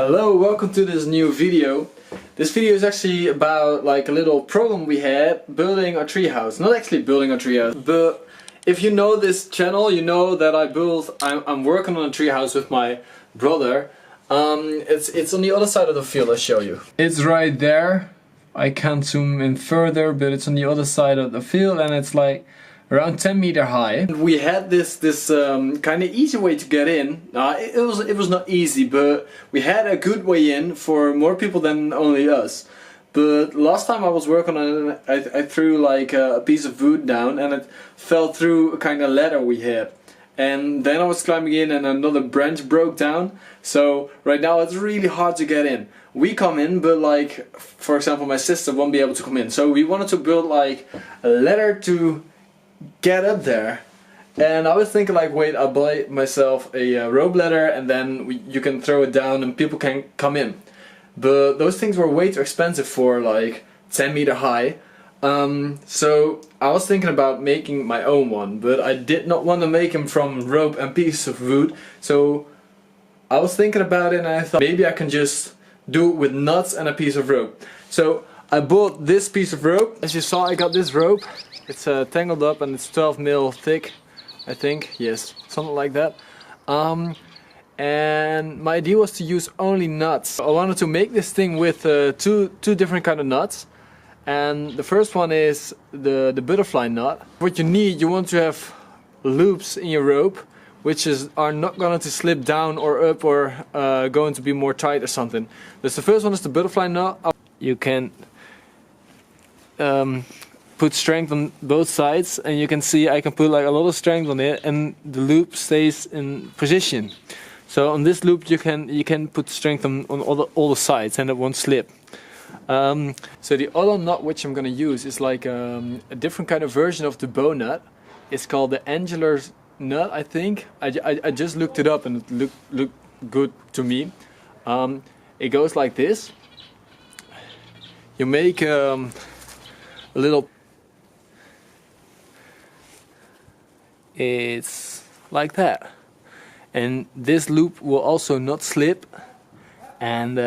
Hello, welcome to this new video. This video is actually about like a little problem we had building a treehouse. Not actually building a treehouse, but if you know this channel, you know that I'm working on a treehouse with my brother. It's on the other side of the field. I'll show you. It's right there. I can't zoom in further, but it's on the other side of the field, and it's like around 10 meter high. We had this kind of easy way to get in. It was not easy, but we had a good way in for more people than only us. But last time I was working on it, I threw like a piece of wood down, and it fell through a kind of ladder we had. And then I was climbing in, and another branch broke down. So right now it's really hard to get in. We come in, but like, for example, my sister won't be able to come in. So we wanted to build like a ladder to get up there, and I was thinking like, wait, I'll buy myself a rope ladder, and then you can throw it down and people can come in. But those things were way too expensive for like 10 meter high. So I was thinking about making my own one, but I did not want to make them from rope and piece of wood. So I was thinking about it, and I thought maybe I can just do it with nuts and a piece of rope. So I bought this piece of rope. As you saw, I got this rope. It's tangled up and it's 12 mil thick, I think. Yes, something like that. And my idea was to use only nuts. I wanted to make this thing with two different kind of nuts. And the first one is the butterfly nut. What you want to have loops in your rope, which are not going to slip down or up or going to be more tight or something. That's the first one is the butterfly nut. You can put strength on both sides, and you can see I can put like a lot of strength on it, and the loop stays in position. So on this loop you can put strength on all the sides, and it won't slip. So the other nut which I'm gonna use is like a different kind of version of the bow nut. It's called the angular nut, I think. I just looked it up, and it looked good to me. It goes like this. You make a little. It's like that, and this loop will also not slip, and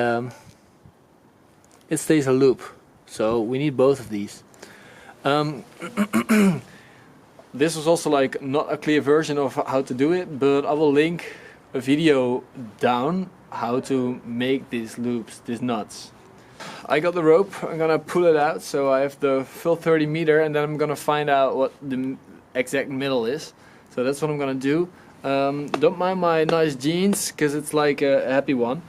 it stays a loop, so we need both of these. This was also like not a clear version of how to do it, but I will link a video down how to make these loops, these nuts. I got the rope, I'm gonna pull it out, so I have the full 30 meter, and then I'm gonna find out what the exact middle is. So that's what I'm gonna do. Don't mind my nice jeans, because it's like a happy one.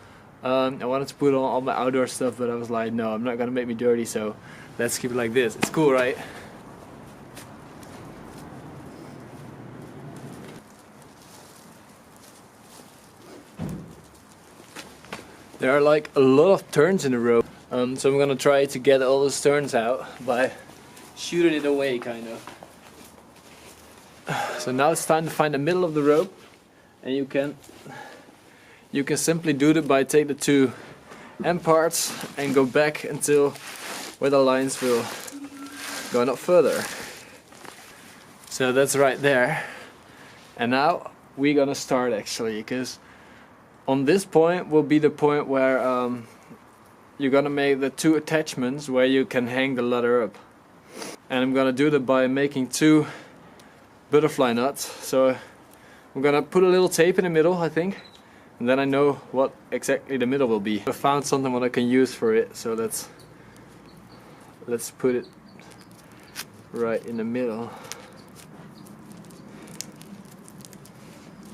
I wanted to put on all my outdoor stuff, but I was like, no, I'm not gonna make me dirty, so let's keep it like this. It's cool, right? There are like a lot of turns in the rope, so I'm gonna try to get all those turns out by shooting it away, kind of. So now it's time to find the middle of the rope, and you can simply do it by take the two end parts and go back until where the lines will go no further. So that's right there. And now we're gonna start actually, because on this point will be the point where you're gonna make the two attachments where you can hang the ladder up. And I'm gonna do that by making two butterfly nuts. So I'm gonna put a little tape in the middle, I think, and then I know what exactly the middle will be. I found something what I can use for it, so let's put it right in the middle.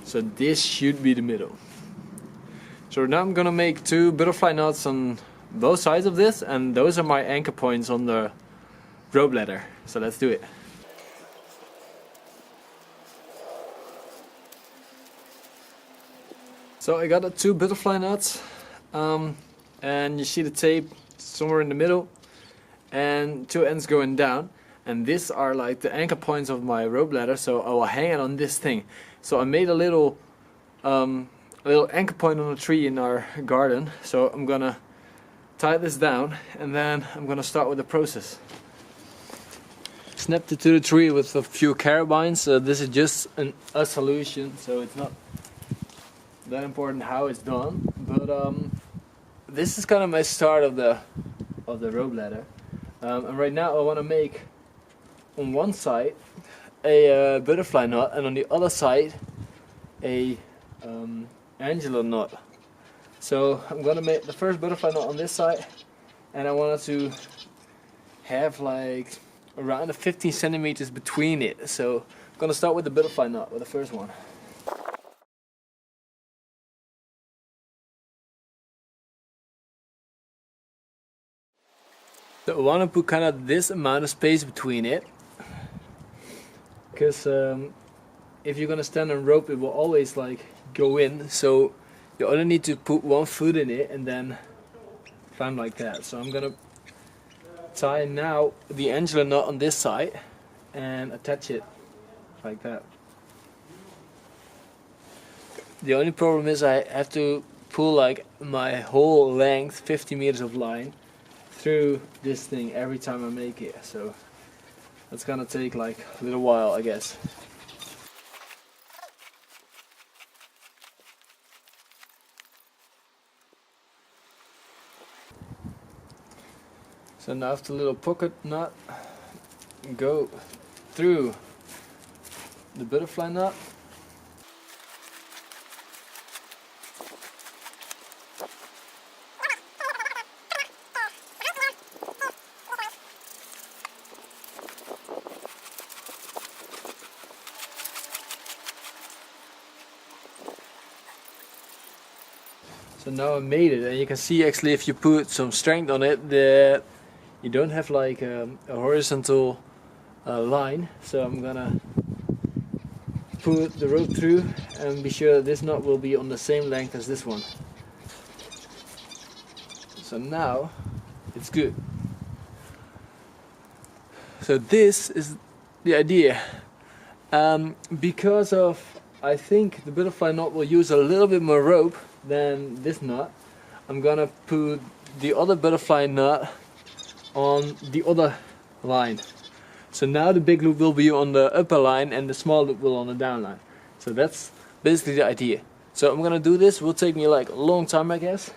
So this should be the middle. So now I'm gonna make two butterfly nuts on both sides of this, and those are my anchor points on the rope ladder. So let's do it. So I got the two butterfly nuts, and you see the tape somewhere in the middle, and two ends going down, and these are like the anchor points of my rope ladder, so I will hang it on this thing. So I made a little anchor point on a tree in our garden, so I'm gonna tie this down, and then I'm gonna start with the process. Snapped it to the tree with a few carabines. This is just a solution, so it's not that important how it's done, but this is kind of my start of the rope ladder, and right now I want to make on one side a butterfly knot, and on the other side a angular knot. So I'm gonna make the first butterfly knot on this side, and I wanted to have like around 15 centimeters between it. So I'm gonna start with the butterfly knot with the first one. So I want to put kind of this amount of space between it, because if you're gonna stand on rope, it will always like go in. So you only need to put one foot in it and then climb like that. So I'm gonna tie now the angular knot on this side and attach it like that. The only problem is I have to pull like my whole length, 50 meters of line, through this thing every time I make it. So that's gonna take like a little while, I guess. So now after the little pocket knot, go through the butterfly knot. So now I made it, and you can see actually if you put some strength on it that you don't have like a horizontal line. So I'm gonna put the rope through and be sure that this knot will be on the same length as this one. So now it's good. So this is the idea. Because of, I think the butterfly knot will use a little bit more rope than this knot, I'm gonna put the other butterfly knot on the other line. So now the big loop will be on the upper line and the small loop will on the down line. So that's basically the idea. So I'm gonna do this. It will take me like a long time, I guess,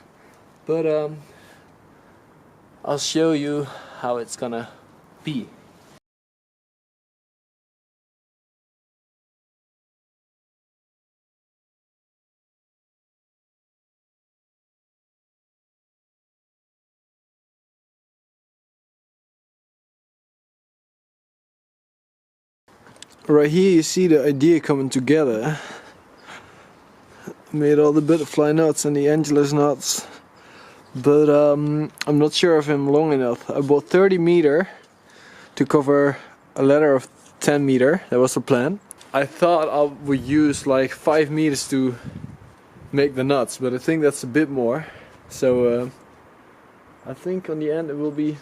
but I'll show you how it's gonna be. Right here you see the idea coming together. Made all the butterfly knots and the angular knots, but I'm not sure if I'm long enough. I bought 30 meter to cover a ladder of 10 meter. That was the plan. I thought I would use like 5 meters to make the knots, but I think that's a bit more. So I think on the end it will be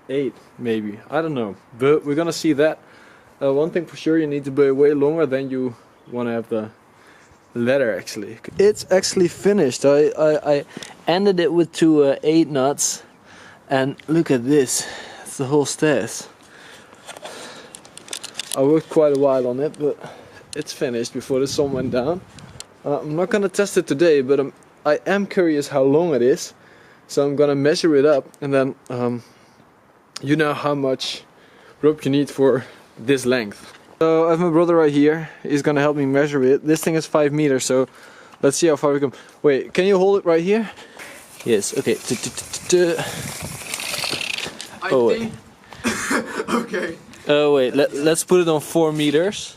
8 maybe. I don't know, but we're gonna see that. One thing for sure, you need to be way longer than you want to have the ladder actually. It's actually finished. I ended it with 8 knots, and look at this. It's the whole stairs. I worked quite a while on it, but it's finished before the sun went down. I'm not gonna test it today, but I am curious how long it is. So I'm gonna measure it up, and then you know how much rope you need for this length. So I have my brother right here. He's gonna help me measure it. This thing is 5 meters, so let's see how far we come. Wait, can you hold it right here? Yes. Okay. Oh wait. Okay. Oh wait. Let's put it on 4 meters.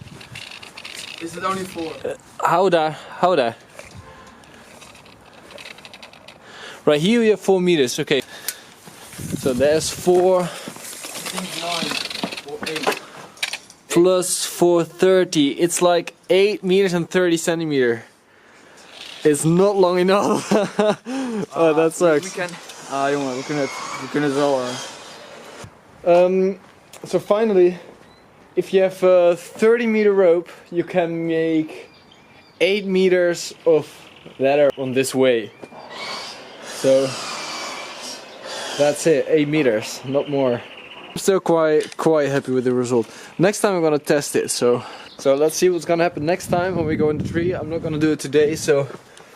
Is it only 4? How would I? Right here we have 4 meters. Okay. So there's 4. I think 9 or 8. Plus 430, it's like 8 meters and 30 centimeters. It's not long enough. Oh, that sucks. We can. Jongen, we kunnen het wel. So finally, if you have a 30 meter rope, you can make 8 meters of ladder on this way. So that's it, 8 meters, not more. I'm still quite happy with the result. Next time I'm gonna test it, so let's see what's gonna happen next time when we go in the tree. I'm not gonna do it today, so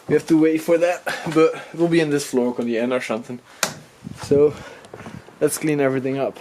we have to wait for that, but it will be in this floor on the end or something. So let's clean everything up.